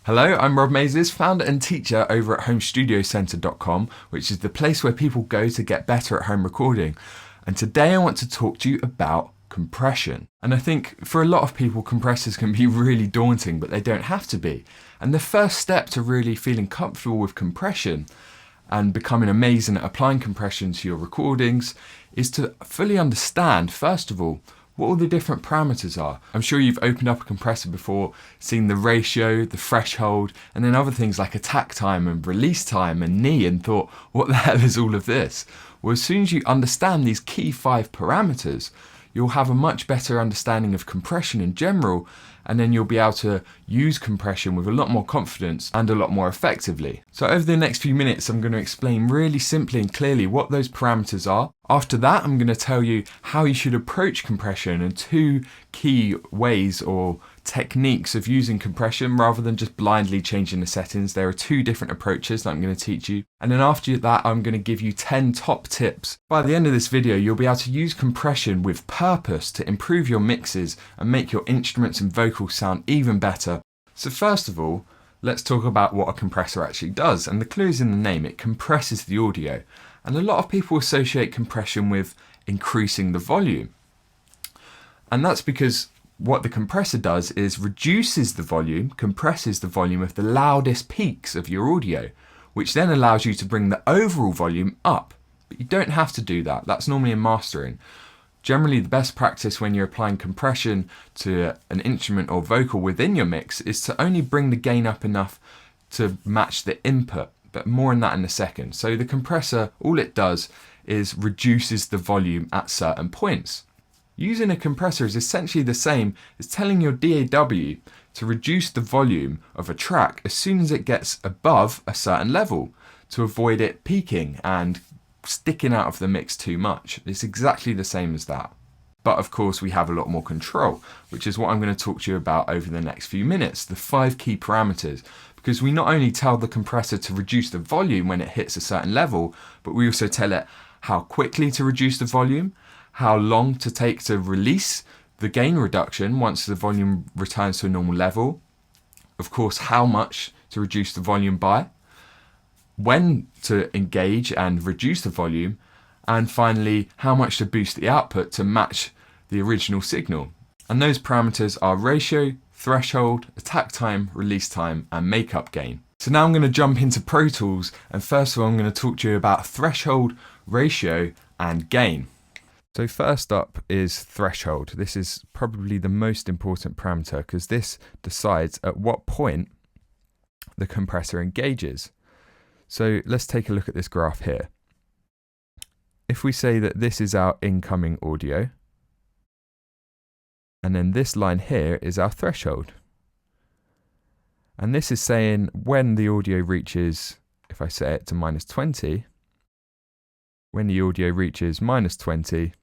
Hello, I'm Rob Mazes, founder and teacher over at homestudiocentre.com, which is the place where people go to get better at home recording. And today I want to talk to you about compression. And I think for a lot of people, compressors can be really daunting, but they don't have to be. And the first step to really feeling comfortable with compression and becoming amazing at applying compression to your recordings is to fully understand, first of all, what all the different parameters are. I'm sure you've opened up a compressor before, seen the ratio, the threshold, and then other things like attack time and release time and knee, and thought, what the hell is all of this? Well, as soon as you understand these key 5 parameters, you'll have a much better understanding of compression in general, and then you'll be able to use compression with a lot more confidence and a lot more effectively. So over the next few minutes, I'm going to explain really simply and clearly what those parameters are. After that, I'm going to tell you how you should approach compression and 2 key ways or techniques of using compression rather than just blindly changing the settings. There are 2 different approaches that I'm going to teach you. And then after that, I'm going to give you 10 top tips. By the end of this video, you'll be able to use compression with purpose to improve your mixes and make your instruments and vocals sound even better. So first of all, let's talk about what a compressor actually does. And the clue is in the name, it compresses the audio. And a lot of people associate compression with increasing the volume. And that's because what the compressor does is reduces the volume, compresses the volume of the loudest peaks of your audio, which then allows you to bring the overall volume up. But you don't have to do that. That's normally in mastering. Generally, the best practice when you're applying compression to an instrument or vocal within your mix is to only bring the gain up enough to match the input, but more on that in a second. So the compressor, all it does is reduces the volume at certain points. Using a compressor is essentially the same as telling your DAW to reduce the volume of a track as soon as it gets above a certain level to avoid it peaking and sticking out of the mix too much. It's exactly the same as that. But of course we have a lot more control, which is what I'm going to talk to you about over the next few minutes, the 5 key parameters. Because we not only tell the compressor to reduce the volume when it hits a certain level, but we also tell it how quickly to reduce the volume, how long to take to release the gain reduction once the volume returns to a normal level, of course how much to reduce the volume by, when to engage and reduce the volume, and finally how much to boost the output to match the original signal. And those parameters are ratio, threshold, attack time, release time, and makeup gain. So now I'm going to jump into Pro Tools, and first of all I'm going to talk to you about threshold, ratio, and gain. So first up is threshold. This is probably the most important parameter because this decides at what point the compressor engages. So let's take a look at this graph here. If we say that this is our incoming audio, and then this line here is our threshold. And this is saying when the audio reaches, if I set it to -20, when the audio reaches -20,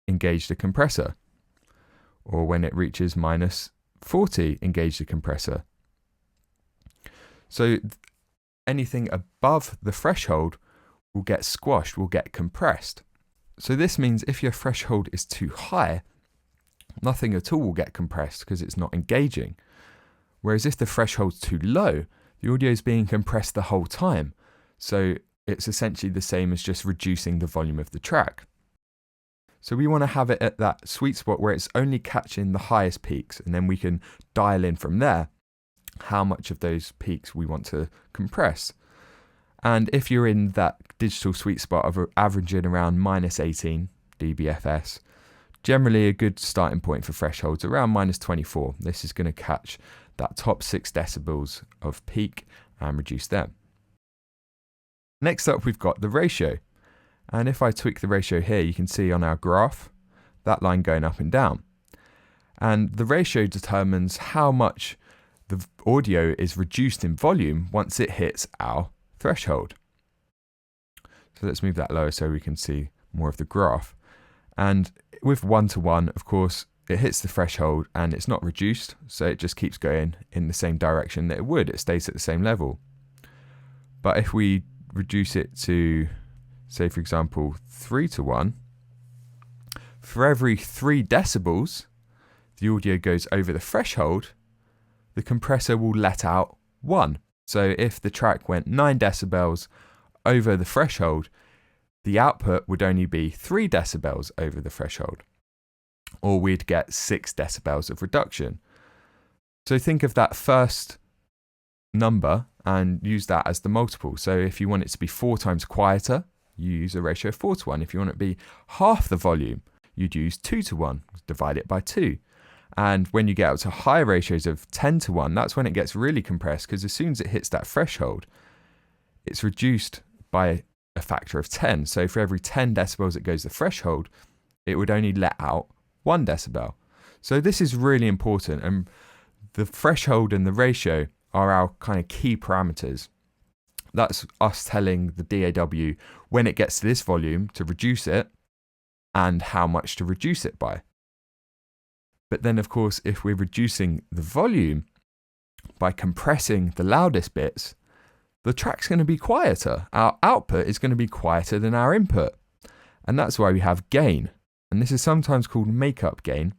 engage the compressor. Or when it reaches -40, engage the compressor. So anything above the threshold will get squashed, will get compressed. So this means if your threshold is too high, nothing at all will get compressed because it's not engaging. Whereas if the threshold's too low, the audio is being compressed the whole time. So it's essentially the same as just reducing the volume of the track. So we want to have it at that sweet spot where it's only catching the highest peaks, and then we can dial in from there how much of those peaks we want to compress. And if you're in that digital sweet spot of averaging around -18 dBFS, generally a good starting point for thresholds around -24. This is going to catch that top 6 decibels of peak and reduce them. Next up we've got the ratio. And if I tweak the ratio here, you can see on our graph that line going up and down. And the ratio determines how much the audio is reduced in volume once it hits our threshold. So let's move that lower so we can see more of the graph. And with 1:1, of course, it hits the threshold and it's not reduced, so it just keeps going in the same direction that it would. It stays at the same level. But if we reduce it to, say for example, 3:1, for every 3 decibels the audio goes over the threshold, the compressor will let out 1. So if the track went 9 decibels over the threshold, the output would only be 3 decibels over the threshold, or we'd get 6 decibels of reduction. So think of that first number and use that as the multiple. So if you want it to be 4 times quieter, you use a ratio of 4 to 1. If you want it to be half the volume, you'd use 2 to 1, divide it by 2. And when you get up to higher ratios of 10 to 1, that's when it gets really compressed, because as soon as it hits that threshold, it's reduced by a factor of 10. So for every 10 decibels it goes the threshold, it would only let out 1 decibel. So this is really important, and the threshold and the ratio are our kind of key parameters. That's us telling the DAW when it gets to this volume to reduce it and how much to reduce it by. But then, of course, if we're reducing the volume by compressing the loudest bits, the track's going to be quieter. Our output is going to be quieter than our input. And that's why we have gain. And this is sometimes called makeup gain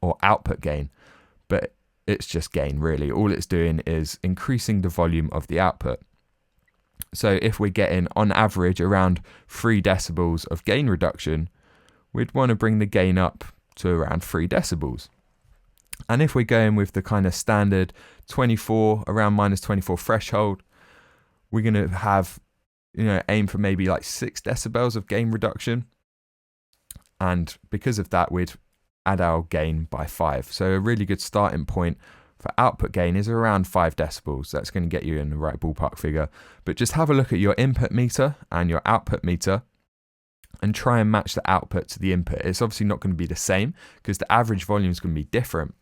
or output gain, but it's just gain, really. All it's doing is increasing the volume of the output. So if we're getting, on average, around 3 decibels of gain reduction, we'd want to bring the gain up to around 3 decibels. And if we're going with the kind of standard 24, around minus 24 threshold, we're going to have, aim for maybe like 6 decibels of gain reduction. And because of that, we'd add our gain by 5. So a really good starting point for output gain is around 5 decibels. That's going to get you in the right ballpark figure. But just have a look at your input meter and your output meter and try and match the output to the input. It's obviously not going to be the same because the average volume is going to be different.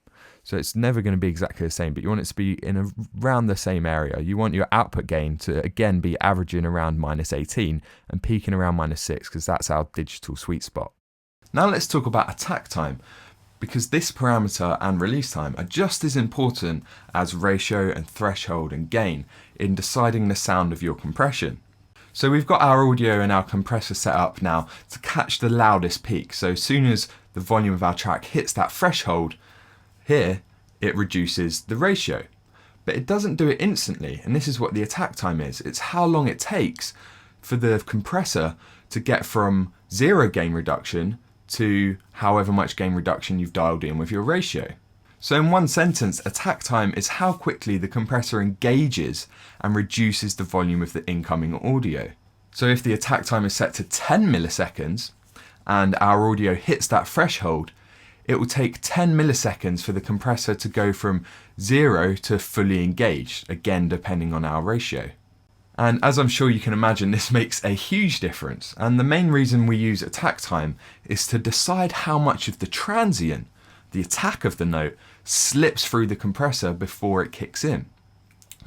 So it's never going to be exactly the same, but you want it to be in around the same area. You want your output gain to, again, be averaging around minus 18 and peaking around minus 6, because that's our digital sweet spot. Now let's talk about attack time, because this parameter and release time are just as important as ratio and threshold and gain in deciding the sound of your compression. So we've got our audio and our compressor set up now to catch the loudest peak. So as soon as the volume of our track hits that threshold, here it reduces the ratio. But it doesn't do it instantly, and this is what the attack time is. It's how long it takes for the compressor to get from 0 gain reduction to however much gain reduction you've dialed in with your ratio. So in one sentence, attack time is how quickly the compressor engages and reduces the volume of the incoming audio. So if the attack time is set to 10 milliseconds and our audio hits that threshold, it will take 10 milliseconds for the compressor to go from 0 to fully engaged, again depending on our ratio. And as I'm sure you can imagine, this makes a huge difference. And the main reason we use attack time is to decide how much of the transient, the attack of the note, slips through the compressor before it kicks in.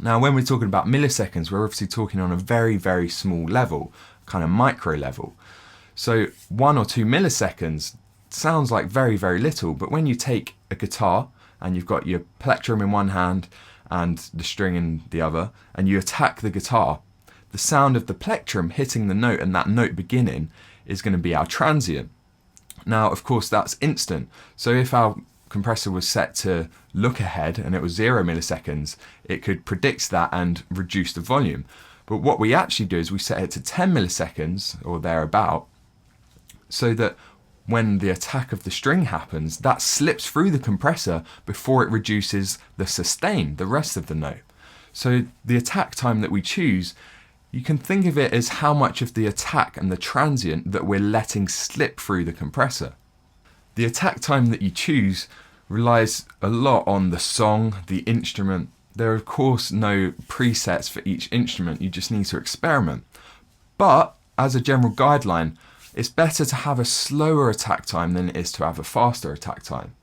Now, when we're talking about milliseconds, we're obviously talking on a very, very small level, kind of micro level. So 1 or 2 milliseconds sounds like very, very little, but when you take a guitar and you've got your plectrum in one hand and the string in the other, and you attack the guitar, the sound of the plectrum hitting the note and that note beginning is going to be our transient. Now, of course, that's instant. So if our compressor was set to look ahead and it was 0 milliseconds, it could predict that and reduce the volume. But what we actually do is we set it to 10 milliseconds or thereabout, so that when the attack of the string happens, that slips through the compressor before it reduces the sustain, the rest of the note. So the attack time that we choose, you can think of it as how much of the attack and the transient that we're letting slip through the compressor. The attack time that you choose relies a lot on the song, the instrument. There are of course no presets for each instrument, you just need to experiment. But as a general guideline, it's better to have a slower attack time than it is to have a faster attack time.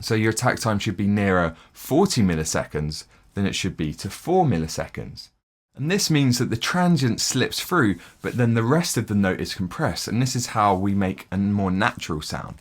So your attack time should be nearer 40 milliseconds than it should be to 4 milliseconds. And this means that the transient slips through, but then the rest of the note is compressed, and this is how we make a more natural sound.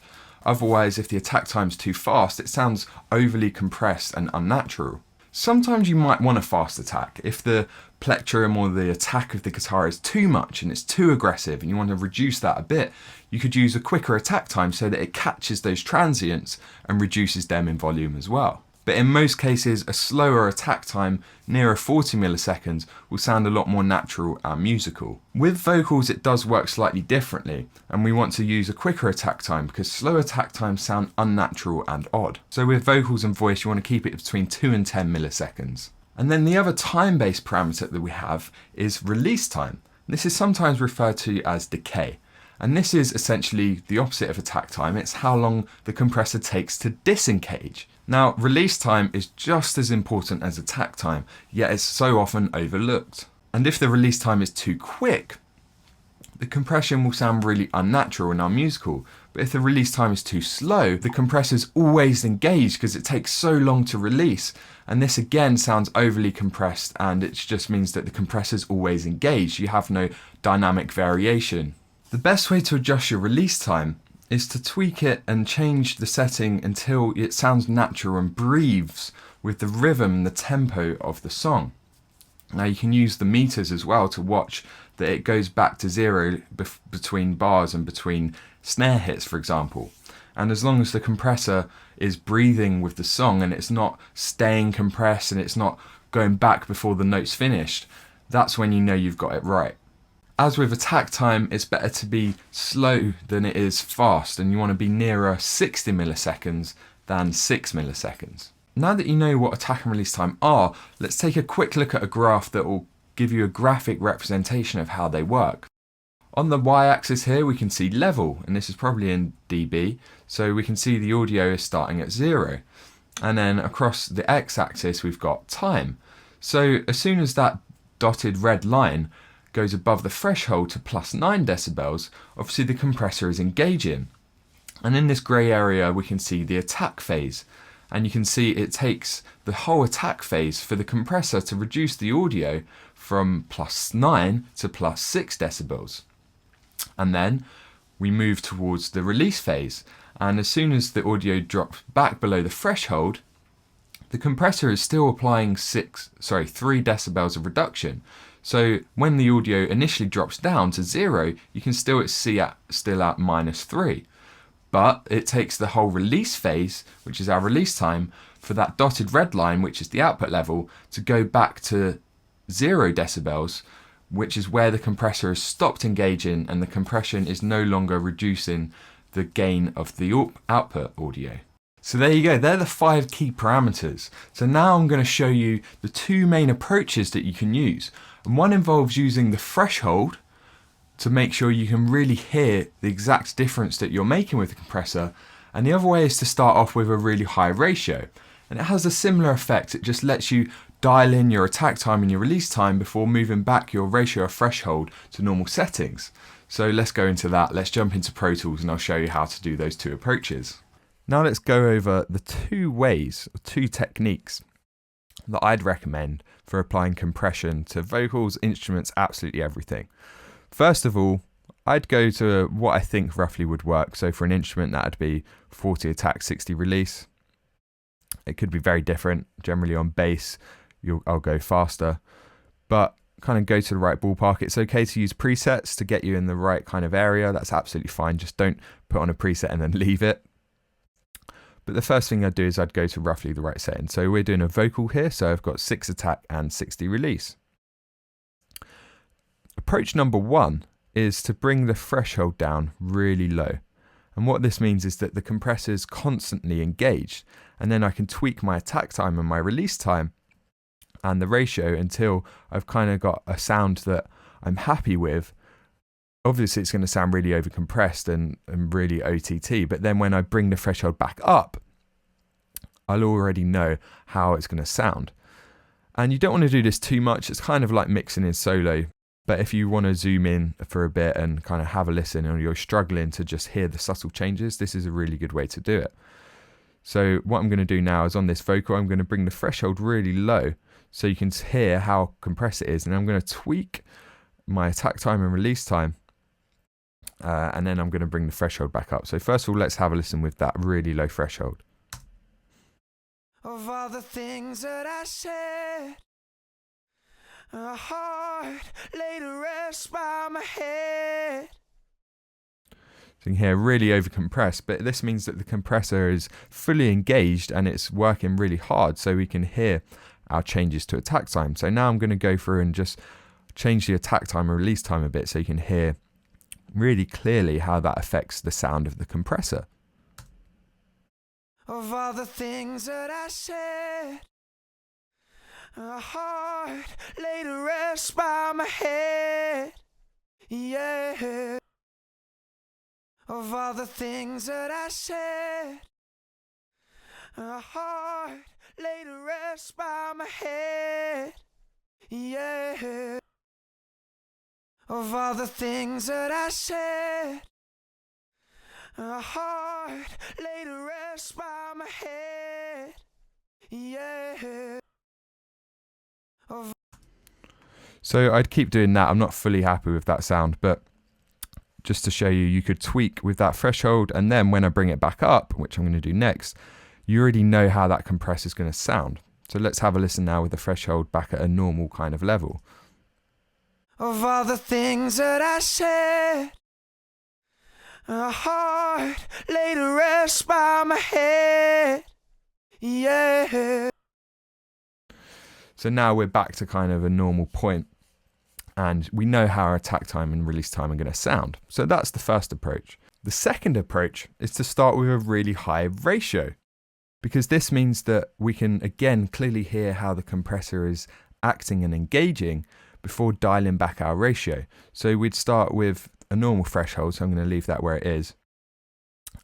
Otherwise, if the attack time's too fast, it sounds overly compressed and unnatural. Sometimes you might want a fast attack. If the plectrum or the attack of the guitar is too much and it's too aggressive and you want to reduce that a bit, you could use a quicker attack time so that it catches those transients and reduces them in volume as well. But in most cases, a slower attack time, nearer 40 milliseconds, will sound a lot more natural and musical. With vocals, it does work slightly differently, and we want to use a quicker attack time because slow attack times sound unnatural and odd. So with vocals and voice, you want to keep it between 2 and 10 milliseconds. And then the other time-based parameter that we have is release time. This is sometimes referred to as decay. And this is essentially the opposite of attack time. It's how long the compressor takes to disengage. Now, release time is just as important as attack time, yet it's so often overlooked. And if the release time is too quick, the compression will sound really unnatural and unmusical. But if the release time is too slow, the compressor's always engaged because it takes so long to release. And this again sounds overly compressed, and it just means that the compressor's always engaged. You have no dynamic variation. The best way to adjust your release time is to tweak it and change the setting until it sounds natural and breathes with the rhythm and the tempo of the song. Now you can use the meters as well to watch that it goes back to zero between bars and between snare hits, for example. And as long as the compressor is breathing with the song and it's not staying compressed and it's not going back before the note's finished, that's when you know you've got it right. As with attack time, it's better to be slow than it is fast, and you want to be nearer 60 milliseconds than 6 milliseconds. Now that you know what attack and release time are, let's take a quick look at a graph that will give you a graphic representation of how they work. On the y-axis here we can see level, and this is probably in dB, so we can see the audio is starting at 0. And then across the x-axis we've got time. So as soon as that dotted red line goes above the threshold to plus 9 decibels, obviously the compressor is engaging. And in this grey area we can see the attack phase. And you can see it takes the whole attack phase for the compressor to reduce the audio from plus 9 to plus 6 decibels. And then we move towards the release phase. And as soon as the audio drops back below the threshold, the compressor is still applying 3 decibels of reduction. So when the audio initially drops down to 0, you can still see still at -3. But it takes the whole release phase, which is our release time, for that dotted red line, which is the output level, to go back to 0 decibels, which is where the compressor has stopped engaging and the compression is no longer reducing the gain of the output audio. So there you go, they're the 5 key parameters. So now I'm going to show you the 2 main approaches that you can use. And one involves using the threshold to make sure you can really hear the exact difference that you're making with the compressor. And the other way is to start off with a really high ratio. And it has a similar effect. It just lets you dial in your attack time and your release time before moving back your ratio or threshold to normal settings. So let's go into that. Let's jump into Pro Tools and I'll show you how to do those 2 approaches. Now let's go over the 2 ways, 2 techniques that I'd recommend for applying compression to vocals, instruments, absolutely everything. First of all, I'd go to what I think roughly would work. So for an instrument, that'd be 40 attack, 60 release. It could be very different. Generally on bass, I'll go faster, but kind of go to the right ballpark. It's okay to use presets to get you in the right kind of area. That's absolutely fine. Just don't put on a preset and then leave it. But the first thing I'd do is I'd go to roughly the right setting. So we're doing a vocal here. So I've got 6 attack and 60 release. Approach number 1 is to bring the threshold down really low. And what this means is that the compressor is constantly engaged. And then I can tweak my attack time and my release time and the ratio until I've kind of got a sound that I'm happy with. Obviously, it's going to sound really overcompressed and really OTT, but then when I bring the threshold back up, I'll already know how it's going to sound. And you don't want to do this too much. It's kind of like mixing in solo, but if you want to zoom in for a bit and kind of have a listen and you're struggling to just hear the subtle changes, this is a really good way to do it. So what I'm going to do now is on this vocal, I'm going to bring the threshold really low so you can hear how compressed it is, and I'm going to tweak my attack time and release time. And then I'm going to bring the threshold back up. So first of all, let's have a listen with that really low threshold. Of all the things that I said, a heart laid to rest by my head. So you can hear really overcompressed, but this means that the compressor is fully engaged and it's working really hard, so we can hear our changes to attack time. So now I'm going to go through and just change the attack time and release time a bit so you can hear really clearly how that affects the sound of the compressor. Of all the things that I said, a heart laid to rest by my head, yeah. Of all the things that I said, a heart laid to rest by my head, yeah. Of all the things that I said, a heart laid to rest by my head, yeah. So I'd keep doing that. I'm not fully happy with that sound, but just to show you, you could tweak with that threshold, and then when I bring it back up, which I'm going to do next, you already know how that compressor is going to sound. So let's have a listen now with the threshold back at a normal kind of level. Of all the things that I said, a heart laid to rest by my head, yeah. So now we're back to kind of a normal point, and we know how our attack time and release time are going to sound. So that's the first approach. The second approach is to start with a really high ratio, because this means that we can again clearly hear how the compressor is acting and engaging before dialing back our ratio. So we'd start with a normal threshold, so I'm going to leave that where it is,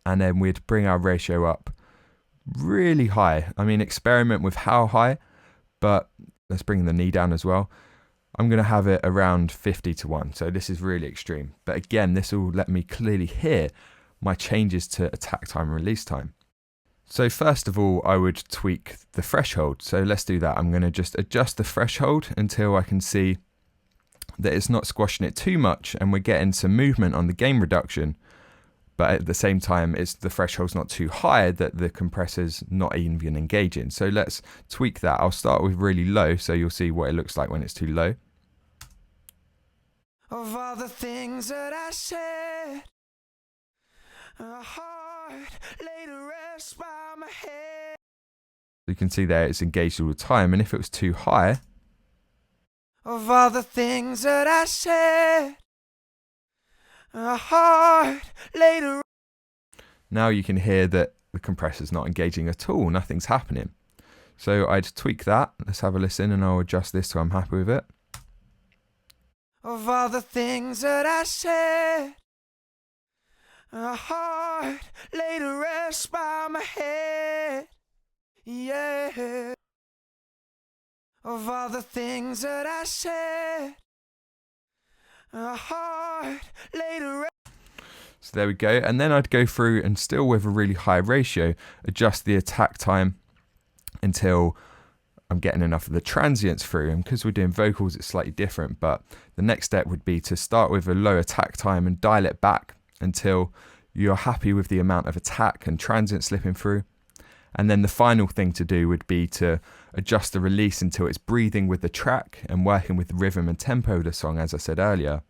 and then we'd bring our ratio up really high. I mean, experiment with how high, but let's bring the knee down as well. I'm going to have it around 50-1, so this is really extreme. But again, this will let me clearly hear my changes to attack time and release time. So first of all, I would tweak the threshold. So let's do that. I'm going to just adjust the threshold until I can see that it's not squashing it too much and we're getting some movement on the gain reduction. But at the same time, the threshold's not too high that the compressor's not even engaging. So let's tweak that. I'll start with really low, so you'll see what it looks like when it's too low. Of all the things that I said, a heart laid to rest by my head. You can see there it's engaged all the time, and if it was too high, of all the things that I said, a heart laid to. Now you can hear that the compressor's not engaging at all, nothing's happening. So I'd tweak that. Let's have a listen, and I'll adjust this so I'm happy with it. Of all the things that I said, a heart laid to rest by my head, yeah. Of all the things that I said, a heart laid to rest. So there we go, and then I'd go through and still with a really high ratio, adjust the attack time until I'm getting enough of the transients through, and because we're doing vocals it's slightly different, but the next step would be to start with a low attack time and dial it back until you're happy with the amount of attack and transient slipping through. And then the final thing to do would be to adjust the release until it's breathing with the track and working with the rhythm and tempo of the song, as I said earlier.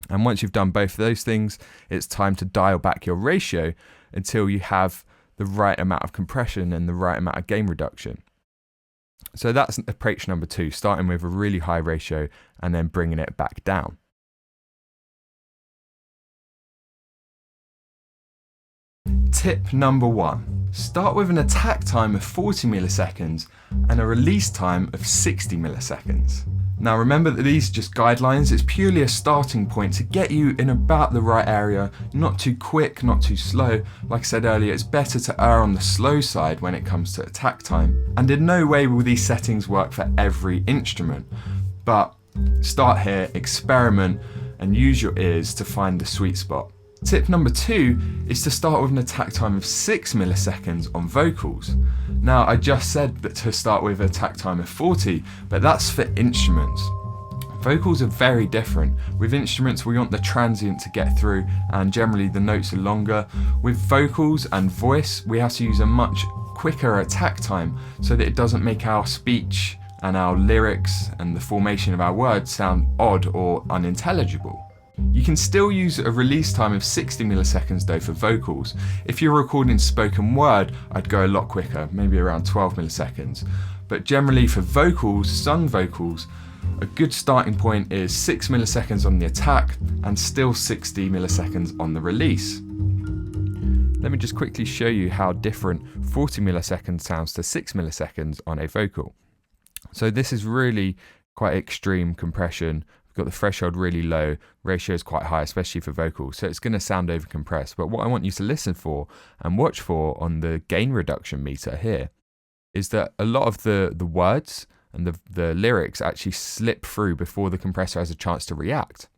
And once you've done both of those things, it's time to dial back your ratio until you have the right amount of compression and the right amount of gain reduction. So that's approach number 2, starting with a really high ratio and then bringing it back down. Tip number 1. Start with an attack time of 40 milliseconds and a release time of 60 milliseconds. Now remember that these are just guidelines, it's purely a starting point to get you in about the right area, not too quick, not too slow. Like I said earlier, it's better to err on the slow side when it comes to attack time. And in no way will these settings work for every instrument, but start here, experiment, and use your ears to find the sweet spot. Tip number 2 is to start with an attack time of 6 milliseconds on vocals. Now I just said that to start with an attack time of 40, but that's for instruments. Vocals are very different. With instruments we want the transient to get through and generally the notes are longer. With vocals and voice we have to use a much quicker attack time so that it doesn't make our speech and our lyrics and the formation of our words sound odd or unintelligible. You can still use a release time of 60 milliseconds though for vocals. If you're recording spoken word, I'd go a lot quicker, maybe around 12 milliseconds. But generally for vocals, sung vocals, a good starting point is 6 milliseconds on the attack and still 60 milliseconds on the release. Let me just quickly show you how different 40 milliseconds sounds to 6 milliseconds on a vocal. So this is really quite extreme compression. We've got the threshold really low, ratio is quite high, especially for vocals, so it's going to sound over compressed. But what I want you to listen for and watch for on the gain reduction meter here is that a lot of the words and the lyrics actually slip through before the compressor has a chance to react.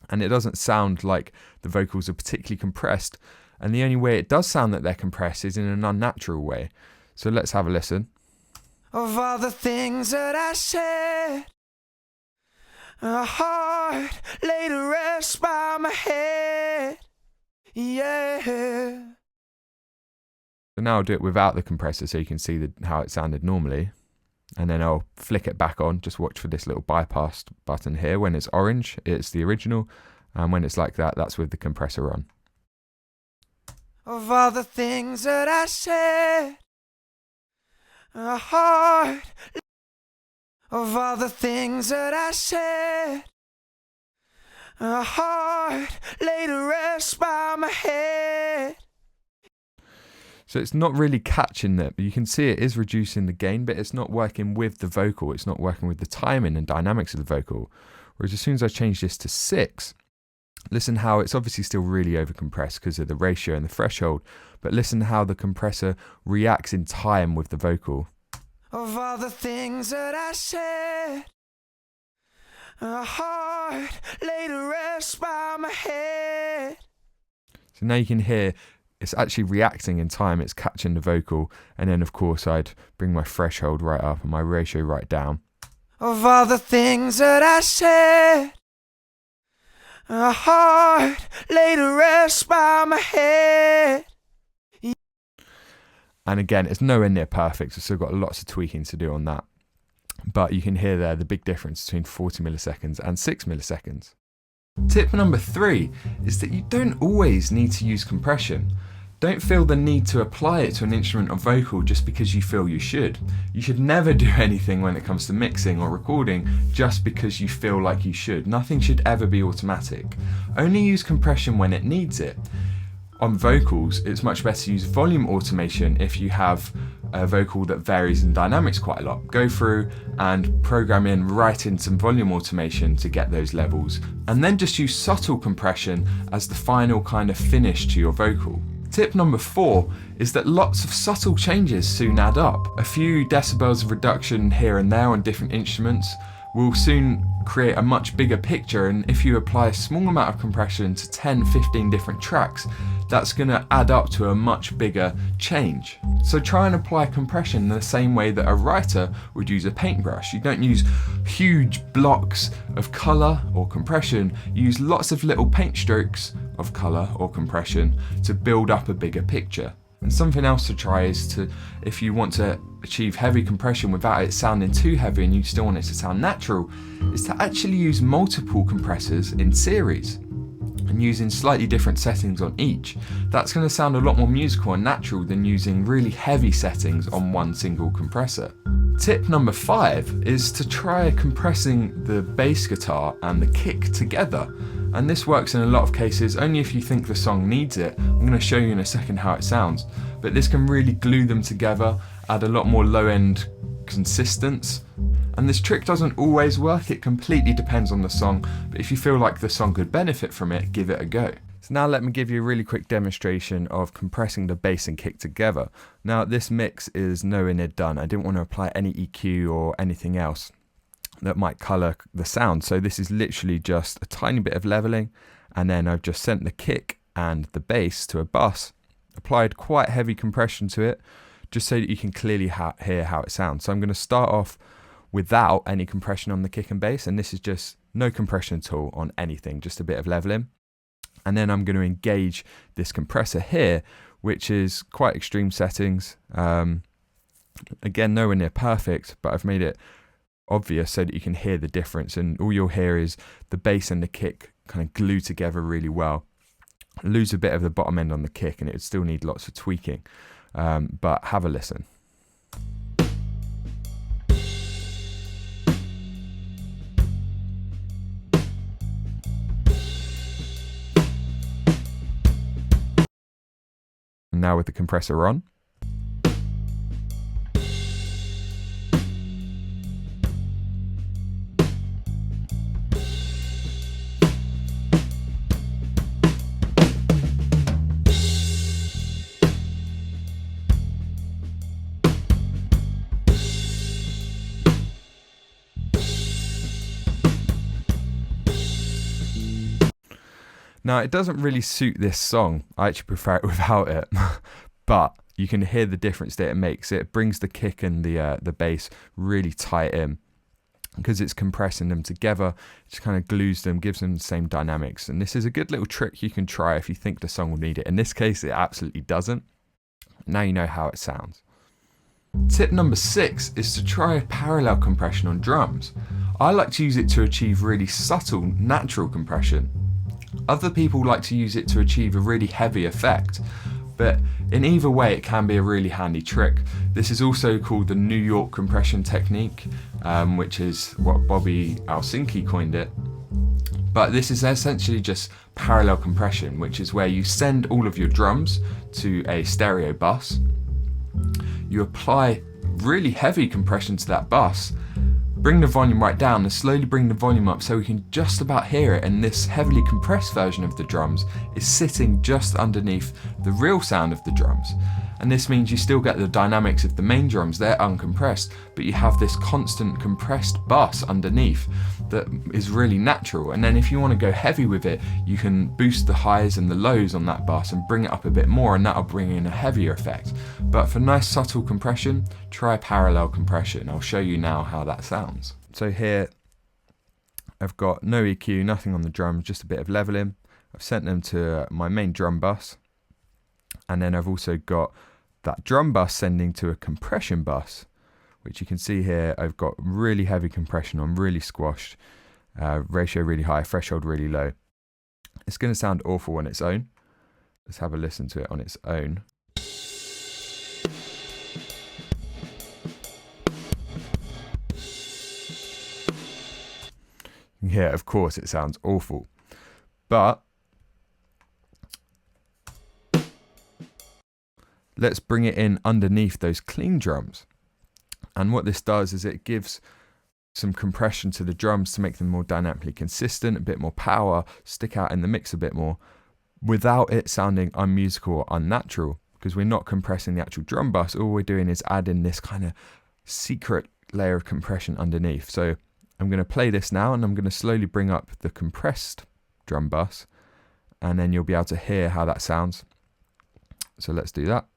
And it doesn't sound like the vocals are particularly compressed, and the only way it does sound that they're compressed is in an unnatural way. So let's have a listen. Of all the things that I said, a heart laid to rest by my head, yeah. So now I'll do it without the compressor so you can see how it sounded normally. And then I'll flick it back on. Just watch for this little bypass button here. When it's orange, it's the original. And when it's like that, that's with the compressor on. Of all the things that I said, a heart. Of all the things that I said, a heart laid to rest by my head. So it's not really catching that, but you can see it is reducing the gain, but it's not working with the vocal. It's not working with the timing and dynamics of the vocal. Whereas as soon as I change this to 6, listen how it's obviously still really overcompressed because of the ratio and the threshold, but listen how the compressor reacts in time with the vocal. Of all the things that I said, a heart laid to rest by my head. So now you can hear it's actually reacting in time, it's catching the vocal, and then of course I'd bring my threshold right up and my ratio right down. Of all the things that I said, a heart laid to rest by my head. And again, it's nowhere near perfect. We've still got lots of tweaking to do on that. But you can hear there the big difference between 40 milliseconds and 6 milliseconds. Tip number 3 is that you don't always need to use compression. Don't feel the need to apply it to an instrument or vocal just because you feel you should. You should never do anything when it comes to mixing or recording just because you feel like you should. Nothing should ever be automatic. Only use compression when it needs it. On vocals, it's much better to use volume automation if you have a vocal that varies in dynamics quite a lot. Go through and program in right in some volume automation to get those levels, and then just use subtle compression as the final kind of finish to your vocal. Tip number 4 is that lots of subtle changes soon add up. A few decibels of reduction here and there on different instruments will soon create a much bigger picture, and if you apply a small amount of compression to 10-15 different tracks, that's going to add up to a much bigger change. So try and apply compression in the same way that a writer would use a paintbrush. You don't use huge blocks of colour or compression, you use lots of little paint strokes of colour or compression to build up a bigger picture. And something else to try is to, if you want to achieve heavy compression without it sounding too heavy and you still want it to sound natural, is to actually use multiple compressors in series and using slightly different settings on each. That's going to sound a lot more musical and natural than using really heavy settings on one single compressor. Tip number 5 is to try compressing the bass guitar and the kick together. And this works in a lot of cases only if you think the song needs it. I'm going to show you in a second how it sounds. But this can really glue them together, add a lot more low-end consistence. And this trick doesn't always work, it completely depends on the song. But if you feel like the song could benefit from it, give it a go. So now let me give you a really quick demonstration of compressing the bass and kick together. Now this mix is nowhere near done. I didn't want to apply any EQ or anything else that might colour the sound. So this is literally just a tiny bit of levelling, and then I've just sent the kick and the bass to a bus, applied quite heavy compression to it, just so that you can clearly hear how it sounds. So I'm going to start off without any compression on the kick and bass, and this is just no compression at all on anything, just a bit of leveling. And then I'm going to engage this compressor here, which is quite extreme settings. Again, nowhere near perfect, but I've made it obvious so that you can hear the difference, and all you'll hear is the bass and the kick kind of glue together really well. Lose a bit of the bottom end on the kick and it would still need lots of tweaking, but have a listen. And now with the compressor on. Now, it doesn't really suit this song. I actually prefer it without it. But you can hear the difference that it makes. It brings the kick and the bass really tight in. Because it's compressing them together, it just kind of glues them, gives them the same dynamics. And this is a good little trick you can try if you think the song will need it. In this case, it absolutely doesn't. Now you know how it sounds. Tip number 6 is to try parallel compression on drums. I like to use it to achieve really subtle, natural compression. Other people like to use it to achieve a really heavy effect, but in either way it can be a really handy trick. This is also called the New York compression technique, which is what Bobby Alsinki coined it. But this is essentially just parallel compression, which is where you send all of your drums to a stereo bus, you apply really heavy compression to that bus, bring the volume right down and slowly bring the volume up so we can just about hear it, and this heavily compressed version of the drums is sitting just underneath the real sound of the drums. And this means you still get the dynamics of the main drums, they're uncompressed, but you have this constant compressed bass underneath that is really natural. And then if you want to go heavy with it, you can boost the highs and the lows on that bass and bring it up a bit more, and that'll bring in a heavier effect. But for nice subtle compression, try parallel compression. I'll show you now how that sounds. So here I've got no EQ, nothing on the drums, just a bit of leveling. I've sent them to my main drum bus. And then I've also got that drum bus sending to a compression bus, which you can see here. I've got really heavy compression on, really squashed, ratio really high, threshold really low. It's going to sound awful on its own. Let's have a listen to it on its own. Yeah, of course it sounds awful, but let's bring it in underneath those clean drums. And what this does is it gives some compression to the drums to make them more dynamically consistent, a bit more power, stick out in the mix a bit more, without it sounding unmusical or unnatural, because we're not compressing the actual drum bus. All we're doing is adding this kind of secret layer of compression underneath. So I'm going to play this now, and I'm going to slowly bring up the compressed drum bus, and then you'll be able to hear how that sounds. So let's do that.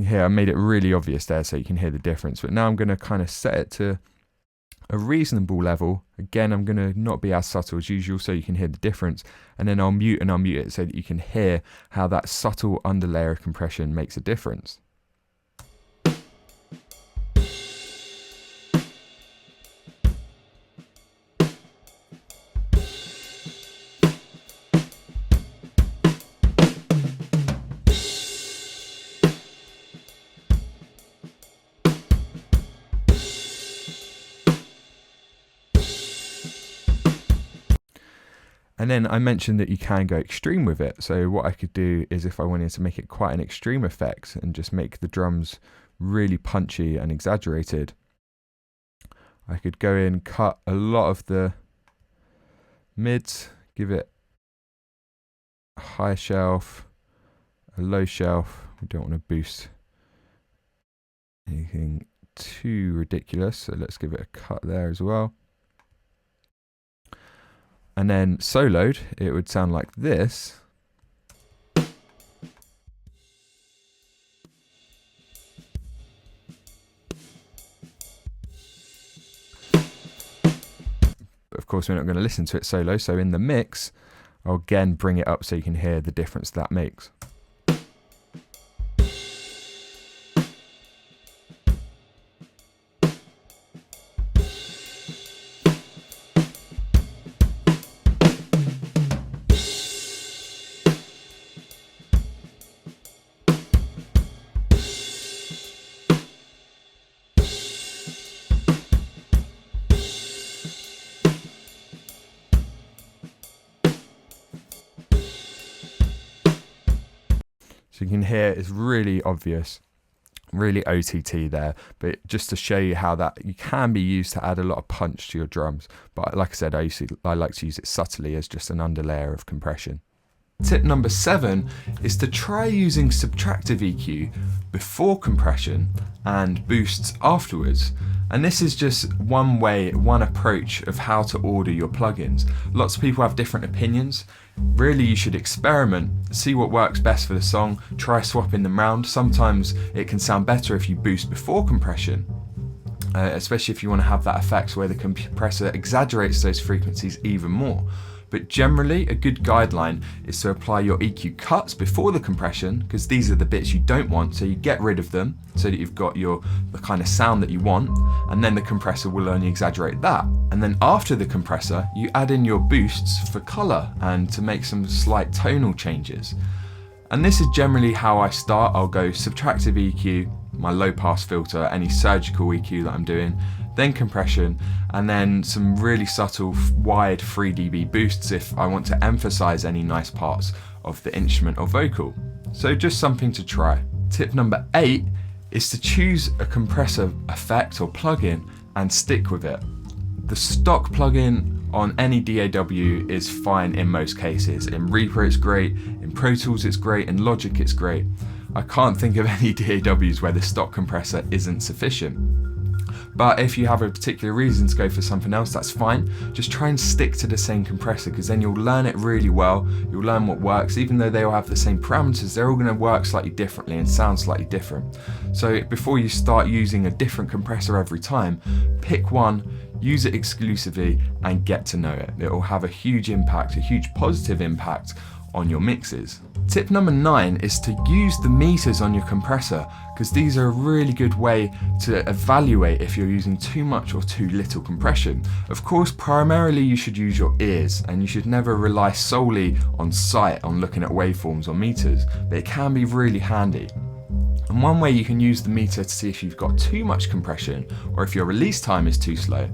Here I made it really obvious there so you can hear the difference, but now I'm going to kind of set it to a reasonable level. Again, I'm going to not be as subtle as usual so you can hear the difference, and then I'll mute and unmute it so that you can hear how that subtle underlayer of compression makes a difference. And then I mentioned that you can go extreme with it. So what I could do is, if I wanted to make it quite an extreme effect and just make the drums really punchy and exaggerated, I could go in, cut a lot of the mids, give it a high shelf, a low shelf. We don't want to boost anything too ridiculous, so let's give it a cut there as well. And then soloed, it would sound like this. course we're not going to listen to it solo, so in the mix I'll again bring it up so you can hear the difference that makes. So you can hear it's really obvious, really OTT there, but just to show you how that you can be used to add a lot of punch to your drums. But like I said, I like to use it subtly as just an underlayer of compression. Tip number 7 is to try using subtractive EQ before compression and boosts afterwards. And this is just one approach of how to order your plugins. Lots of people have different opinions. Really, you should experiment, see what works best for the song, try swapping them around. Sometimes it can sound better if you boost before compression, especially if you want to have that effect where the compressor exaggerates those frequencies even more. But generally, a good guideline is to apply your EQ cuts before the compression, because these are the bits you don't want, so you get rid of them so that you've got the kind of sound that you want, and then the compressor will only exaggerate that. And then after the compressor, you add in your boosts for color and to make some slight tonal changes. And this is generally how I start. I'll go subtractive EQ, my low pass filter, any surgical EQ that I'm doing, then compression, and then some really subtle wide 3 dB boosts if I want to emphasize any nice parts of the instrument or vocal. So just something to try. Tip number 8 is to choose a compressor effect or plugin and stick with it. The stock plugin on any DAW is fine in most cases. In Reaper it's great, in Pro Tools it's great, in Logic it's great. I can't think of any DAWs where the stock compressor isn't sufficient. But if you have a particular reason to go for something else, that's fine. Just try and stick to the same compressor, because then you'll learn it really well. You'll learn what works. Even though they all have the same parameters, they're all going to work slightly differently and sound slightly different. So before you start using a different compressor every time, pick one, use it exclusively, and get to know it. It will have a huge impact, a huge positive impact on your mixes. Tip number 9 is to use the meters on your compressor, because these are a really good way to evaluate if you're using too much or too little compression. Of course, primarily you should use your ears, and you should never rely solely on sight on looking at waveforms or meters, but it can be really handy. And one way you can use the meter to see if you've got too much compression or if your release time is too slow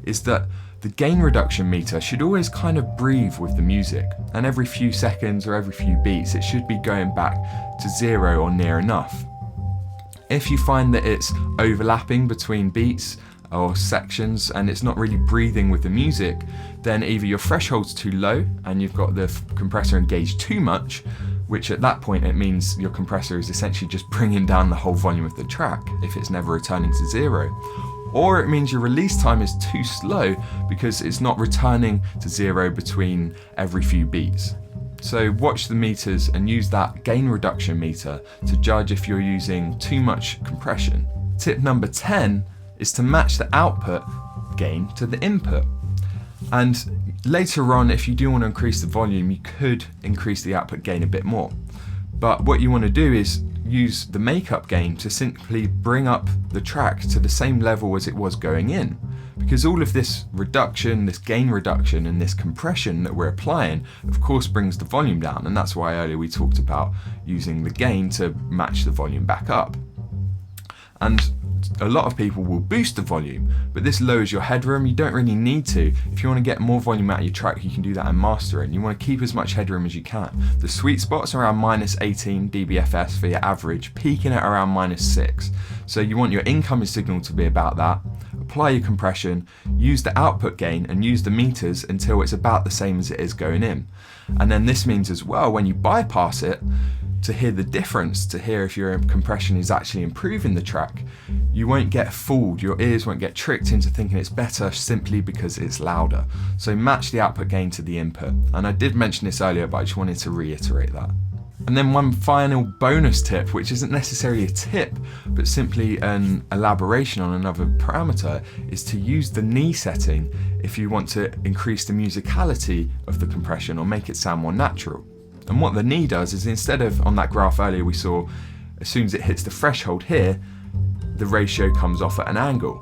is that the gain reduction meter should always kind of breathe with the music, and every few seconds or every few beats it should be going back to 0 or near enough. If you find that it's overlapping between beats or sections and it's not really breathing with the music, then either your threshold's too low and you've got the compressor engaged too much, which at that point it means your compressor is essentially just bringing down the whole volume of the track if it's never returning to 0. Or it means your release time is too slow because it's not returning to 0 between every few beats. So watch the meters and use that gain reduction meter to judge if you're using too much compression. Tip number 10 is to match the output gain to the input. And later on, if you do want to increase the volume, you could increase the output gain a bit more. But what you want to do is use the makeup gain to simply bring up the track to the same level as it was going in. Because all of this reduction, this gain reduction and this compression that we're applying, of course brings the volume down, and that's why earlier we talked about using the gain to match the volume back up. And a lot of people will boost the volume, but this lowers your headroom. You don't really need to. If you want to get more volume out of your track, you can do that in mastering. You want to keep as much headroom as you can. The sweet spot's around -18 dBFS for your average, peaking at around -6. So you want your incoming signal to be about that. Apply your compression, use the output gain and use the meters until it's about the same as it is going in. And then this means as well, when you bypass it, to hear the difference, to hear if your compression is actually improving the track, you won't get fooled, your ears won't get tricked into thinking it's better simply because it's louder. So match the output gain to the input. And I did mention this earlier, but I just wanted to reiterate that. And then one final bonus tip, which isn't necessarily a tip, but simply an elaboration on another parameter, is to use the knee setting if you want to increase the musicality of the compression or make it sound more natural. And what the knee does is, instead of on that graph earlier we saw, as soon as it hits the threshold here, the ratio comes off at an angle.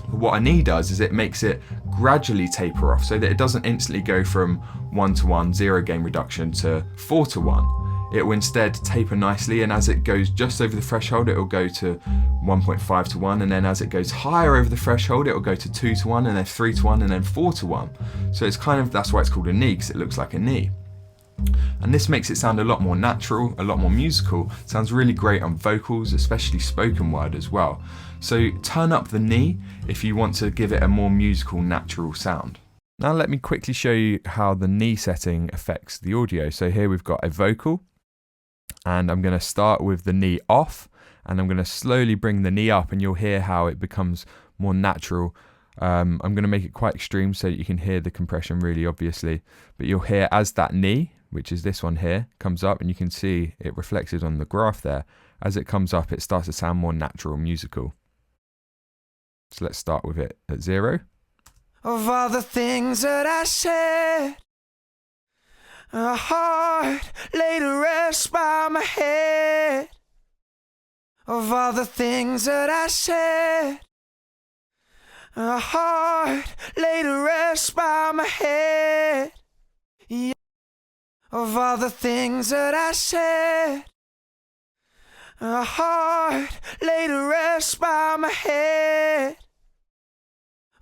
But what a knee does is it makes it gradually taper off so that it doesn't instantly go from 1:1 0 gain reduction to 4:1. It will instead taper nicely, and as it goes just over the threshold it will go to 1.5:1, and then as it goes higher over the threshold it will go to 2:1, and then 3:1, and then 4:1. So it's kind of, that's why it's called a knee, because it looks like a knee. And this makes it sound a lot more natural, a lot more musical. It sounds really great on vocals, especially spoken word as well. So turn up the knee if you want to give it a more musical, natural sound. Now let me quickly show you how the knee setting affects the audio. So here we've got a vocal, and I'm going to start with the knee off, and I'm going to slowly bring the knee up, and you'll hear how it becomes more natural. I'm going to make it quite extreme so that you can hear the compression really obviously, but you'll hear as that knee, which is this one here, comes up, and you can see it reflected on the graph there. As it comes up, it starts to sound more natural, musical. So let's start with it at 0. Of all the things that I said, a heart laid to rest by my head. Of all the things that I said, a heart laid to rest by my head. Yeah. Of all the things that I said, a heart laid to rest by my head.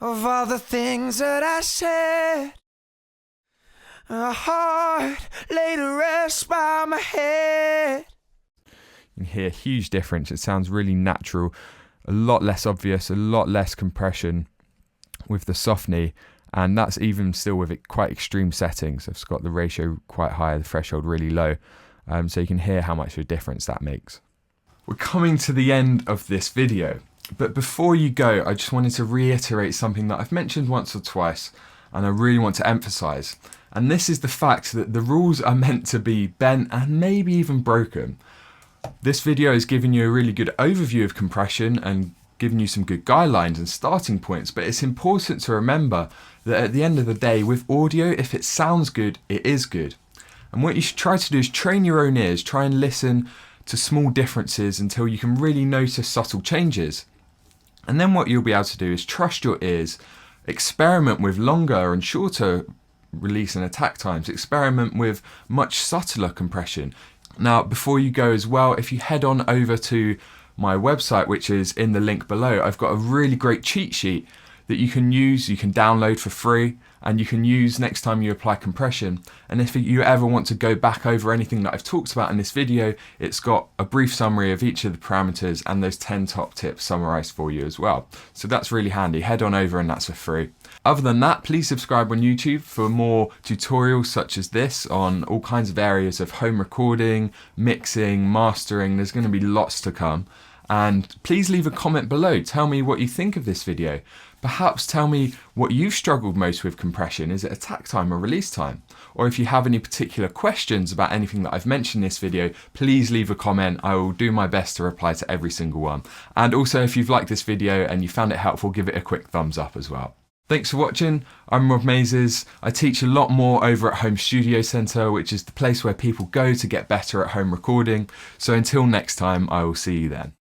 Of all the things that I said, a heart laid to rest by my head. You can hear a huge difference. It sounds really natural, a lot less obvious, a lot less compression with the soft knee, and that's even still with it quite extreme settings. I've got the ratio quite high, the threshold really low, so you can hear how much of a difference that makes. We're coming to the end of this video, but before you go, I just wanted to reiterate something that I've mentioned once or twice, and I really want to emphasize. And this is the fact that the rules are meant to be bent and maybe even broken. This video has given you a really good overview of compression and given you some good guidelines and starting points, but it's important to remember that at the end of the day, with audio, if it sounds good, it is good. And what you should try to do is train your own ears, try and listen to small differences until you can really notice subtle changes. And then what you'll be able to do is trust your ears, experiment with longer and shorter release and attack times, experiment with much subtler compression. Now, before you go as well, if you head on over to my website, which is in the link below, I've got a really great cheat sheet that you can use, you can download for free, and you can use next time you apply compression. And if you ever want to go back over anything that I've talked about in this video, it's got a brief summary of each of the parameters and those 10 top tips summarized for you as well. So that's really handy. Head on over and that's for free. Other than that, please subscribe on YouTube for more tutorials such as this on all kinds of areas of home recording, mixing, mastering. There's going to be lots to come. And please leave a comment below. Tell me what you think of this video. Perhaps tell me what you've struggled most with compression. Is it attack time or release time? Or if you have any particular questions about anything that I've mentioned in this video, please leave a comment. I will do my best to reply to every single one. And also, if you've liked this video and you found it helpful, give it a quick thumbs up as well. Thanks for watching. I'm Rob Mazes. I teach a lot more over at Home Studio Centre, which is the place where people go to get better at home recording. So until next time, I will see you then.